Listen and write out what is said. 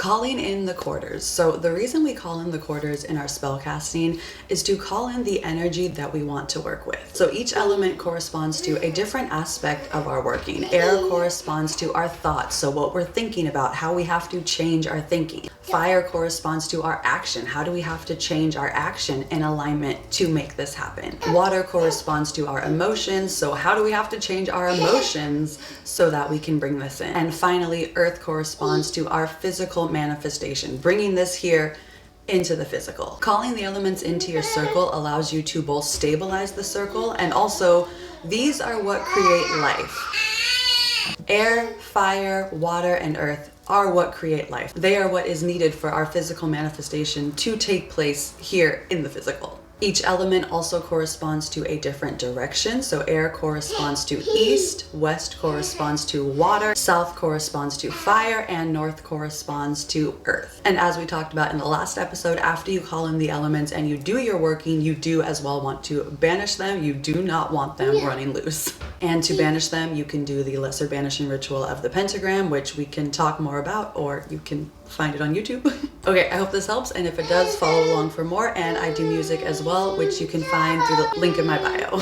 Calling in the quarters. So the reason we call in the quarters in our spell casting is to call in the energy that we want to work with. So each element corresponds to a different aspect of our working. Air corresponds to our thoughts, so what we're thinking about, how we have to change our thinking. Fire corresponds to our action. How do we have to change our action in alignment to make this happen? Water corresponds to our emotions, so how do we have to change our emotions so that we can bring this in? And finally, earth corresponds to our physical manifestation, bringing this here into the physical. Calling the elements into your circle allows you to both stabilize the circle, and also these are what create life. Air, fire, water, and earth are what create life. They are what is needed for our physical manifestation to take place here in the physical. Each element also corresponds to a different direction. So air corresponds to east, west corresponds to water, south corresponds to fire, and north corresponds to earth. And as we talked about in the last episode, after you call in the elements and you do your working, you do as well want to banish them. You do not want them running loose. And to banish them, you can do the Lesser Banishing Ritual of the Pentagram, which we can talk more about, or you can find it on YouTube. Okay, I hope this helps, and if it does, follow along for more. And I do music as well, which you can find through the link in my bio.